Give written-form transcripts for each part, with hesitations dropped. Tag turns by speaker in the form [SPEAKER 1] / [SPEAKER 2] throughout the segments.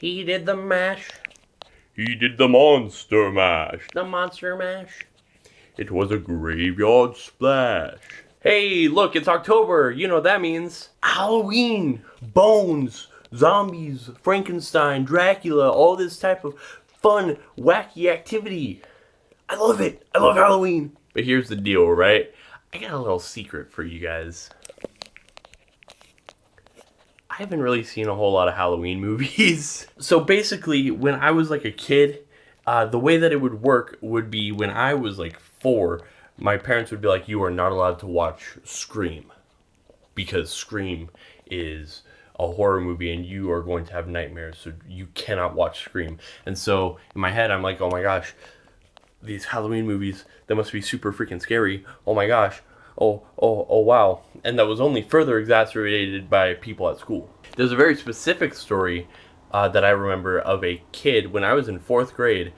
[SPEAKER 1] He did the mash.
[SPEAKER 2] He did the monster mash.
[SPEAKER 1] The monster mash.
[SPEAKER 2] It was a graveyard splash.
[SPEAKER 1] Hey, look, it's October. You know what that means. Halloween, bones, zombies, Frankenstein, Dracula, all this type of fun, wacky activity. I love it. I love Halloween. But here's the deal, right? I got a little secret for you guys. I haven't really seen a whole lot of Halloween movies. So basically, when I was like a kid, the way that it would work would be when I was like 4, my parents would be like, you are not allowed to watch Scream. Because Scream is a horror movie and you are going to have nightmares, so you cannot watch Scream. And so in my head, I'm like, oh my gosh, these Halloween movies, that must be super freaking scary. Oh my gosh. Oh, wow. And that was only further exacerbated by people at school. There's a very specific story that I remember of a kid when I was in 4th grade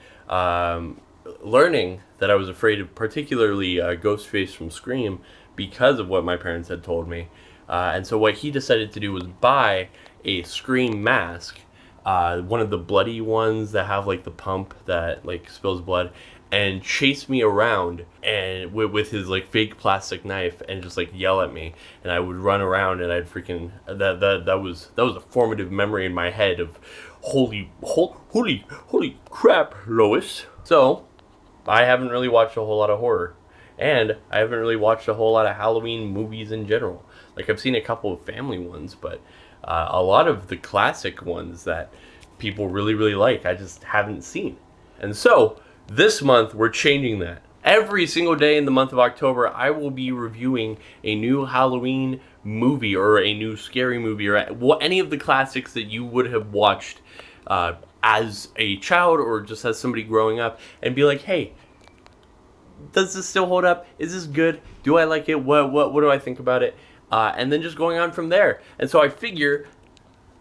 [SPEAKER 1] learning that I was afraid of particularly Ghostface from Scream because of what my parents had told me. And so what he decided to do was buy a Scream mask, one of the bloody ones that have like the pump that like spills blood, and chase me around and with his like fake plastic knife and just like yell at me, and I would run around and I'd freaking that was a formative memory in my head of holy crap, Lois. So I haven't really watched a whole lot of horror, and I haven't really watched a whole lot of Halloween movies in general. Like I've seen a couple of family ones, but a lot of the classic ones that people really like I just haven't seen. And so this month, we're changing that. Every single day in the month of October, I will be reviewing a new Halloween movie or a new scary movie or any of the classics that you would have watched as a child or just as somebody growing up, and be like, hey, does this still hold up? Is this good? Do I like it? What do I think about it? And then just going on from there. And so I figure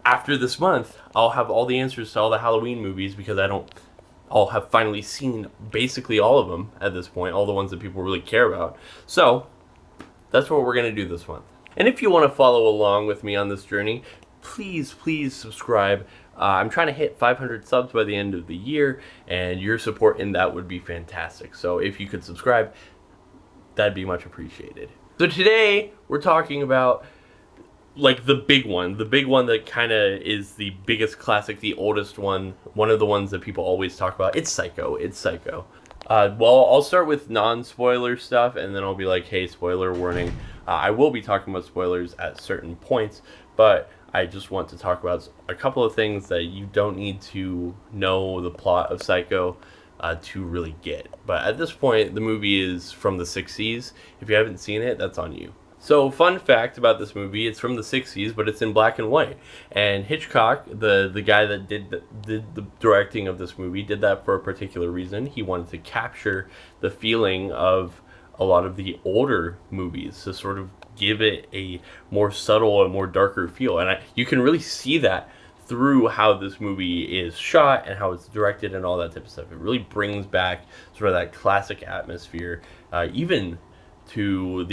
[SPEAKER 1] after this month, I'll have all the answers to all the Halloween movies, because I'll have finally seen basically all of them at this point, all the ones that people really care about. So that's what we're going to do this month. And if you want to follow along with me on this journey, please subscribe. I'm trying to hit 500 subs by the end of the year, and your support in that would be fantastic. So if you could subscribe, that'd be much appreciated. So today we're talking about like the big one that kind of is the biggest classic, the oldest one of the ones that people always talk about. It's Psycho. Well, I'll start with non-spoiler stuff, and then I'll be like, hey, spoiler warning. I will be talking about spoilers at certain points, but I just want to talk about a couple of things that you don't need to know the plot of Psycho to really get. But at this point, the movie is from the 60s. If you haven't seen it, that's on you. So, fun fact about this movie, it's from the 60s, but it's in black and white. And Hitchcock, the guy that did the directing of this movie, did that for a particular reason. He wanted to capture the feeling of a lot of the older movies, to sort of give it a more subtle and more darker feel. And you can really see that through how this movie is shot and how it's directed and all that type of stuff. It really brings back sort of that classic atmosphere, even to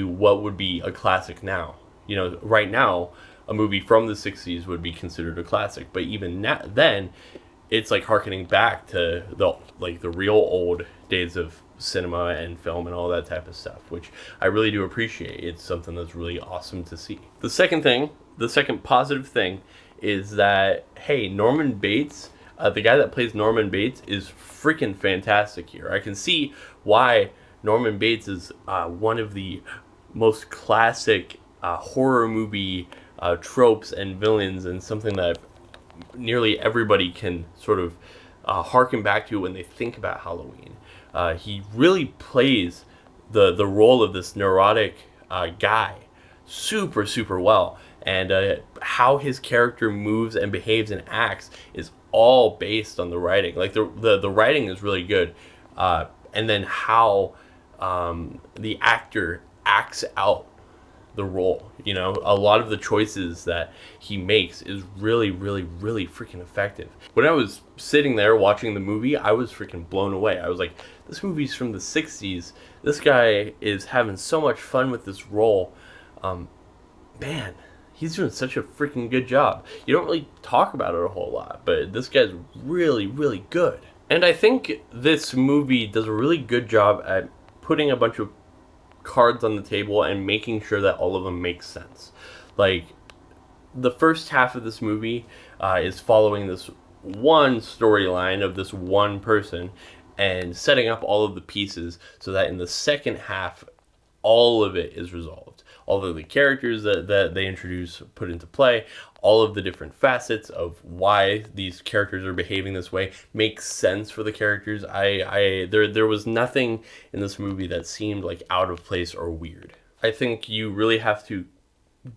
[SPEAKER 1] what would be a classic now. You know, right now, a movie from the 60s would be considered a classic, but even then, it's like harkening back to the real old days of cinema and film and all that type of stuff, which I really do appreciate. It's something that's really awesome to see. The second positive thing is that, hey, Norman Bates, the guy that plays Norman Bates, is freaking fantastic here. I can see why Norman Bates is one of the most classic horror movie tropes and villains, and something that nearly everybody can sort of harken back to when they think about Halloween. He really plays the role of this neurotic guy super well, and how his character moves and behaves and acts is all based on the writing. Like the writing is really good, and then how the actor acts out the role. You know, a lot of the choices that he makes is really freaking effective. When I was sitting there watching the movie, I was freaking blown away. I was like, this movie's from the 60s. This guy is having so much fun with this role. Man, he's doing such a freaking good job. You don't really talk about it a whole lot, but this guy's really, really good. And I think this movie does a really good job at putting a bunch of cards on the table and making sure that all of them make sense. Like, the first half of this movie is following this one storyline of this one person and setting up all of the pieces so that in the second half, all of it is resolved. All of the characters that they introduce, put into play, all of the different facets of why these characters are behaving this way makes sense for the characters. There was nothing in this movie that seemed like out of place or weird. I think you really have to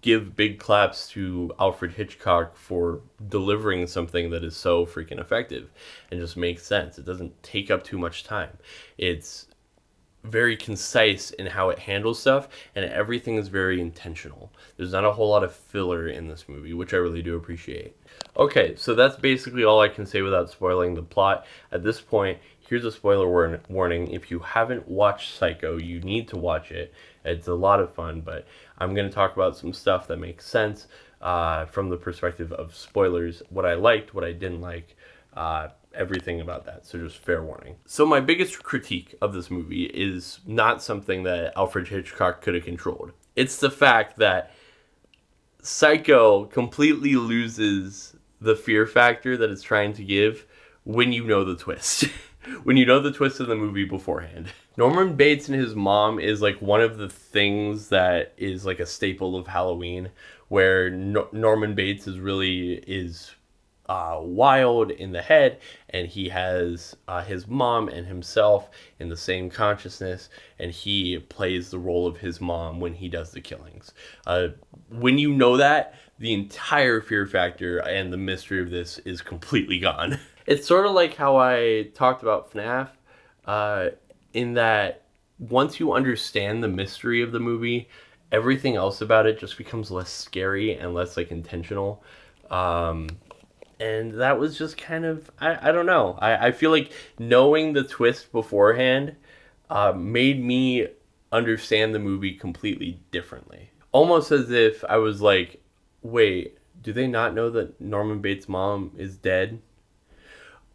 [SPEAKER 1] give big claps to Alfred Hitchcock for delivering something that is so freaking effective and just makes sense. It doesn't take up too much time. It's very concise in how it handles stuff, and everything is very intentional. There's not a whole lot of filler in this movie, which I really do appreciate. Okay, so that's basically all I can say without spoiling the plot. At this point, here's a spoiler warning. If you haven't watched Psycho, you need to watch it. It's a lot of fun, but I'm going to talk about some stuff that makes sense from the perspective of spoilers, what I liked, what I didn't like, everything about that. So just fair warning. So my biggest critique of this movie is not something that Alfred Hitchcock could have controlled. It's the fact that Psycho completely loses the fear factor that it's trying to give when you know the twist. When you know the twist of the movie beforehand. Norman Bates and his mom is like one of the things that is like a staple of Halloween, where Norman Bates is wild in the head, and he has his mom and himself in the same consciousness, and he plays the role of his mom when he does the killings. When you know that, the entire fear factor and the mystery of this is completely gone. It's sort of like how I talked about FNAF, in that once you understand the mystery of the movie, everything else about it just becomes less scary and less like intentional. And that was just kind of, I don't know. I feel like knowing the twist beforehand made me understand the movie completely differently. Almost as if I was like, wait, do they not know that Norman Bates' mom is dead?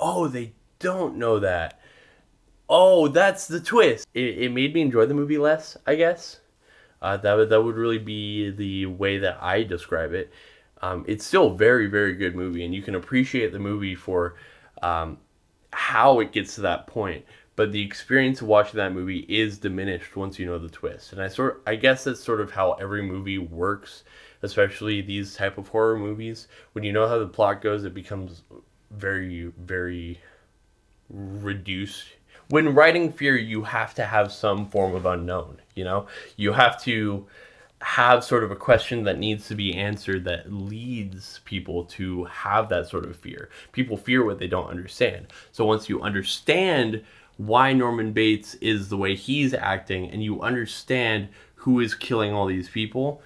[SPEAKER 1] Oh, they don't know that. Oh, that's the twist. It made me enjoy the movie less, I guess. That would really be the way that I describe it. It's still a very, very good movie, and you can appreciate the movie for how it gets to that point. But the experience of watching that movie is diminished once you know the twist. And I guess that's sort of how every movie works, especially these type of horror movies. When you know how the plot goes, it becomes very, very reduced. When writing fear, you have to have some form of unknown, you know? You have to have sort of a question that needs to be answered that leads people to have that sort of fear. People fear what they don't understand. So once you understand why Norman Bates is the way he's acting, and you understand who is killing all these people,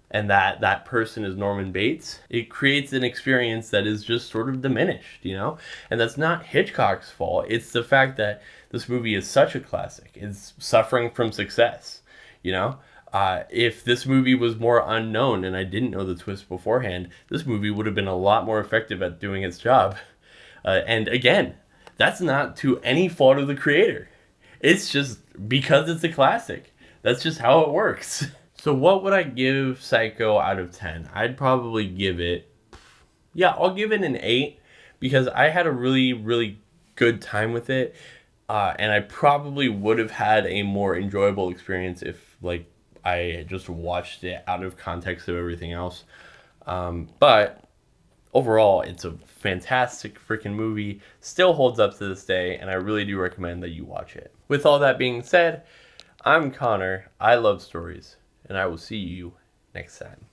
[SPEAKER 1] and that person is Norman Bates, it creates an experience that is just sort of diminished, you know? And that's not Hitchcock's fault. It's the fact that this movie is such a classic. It's suffering from success, you know? If this movie was more unknown and I didn't know the twist beforehand, this movie would have been a lot more effective at doing its job. And again, that's not to any fault of the creator. It's just because it's a classic. That's just how it works. So what would I give Psycho out of 10? I'd probably give it, I'll give it an 8, because I had a really, really good time with it. And I probably would have had a more enjoyable experience if, like, I just watched it out of context of everything else. But overall, it's a fantastic freaking movie. Still holds up to this day, and I really do recommend that you watch it. With all that being said, I'm Connor. I love stories, and I will see you next time.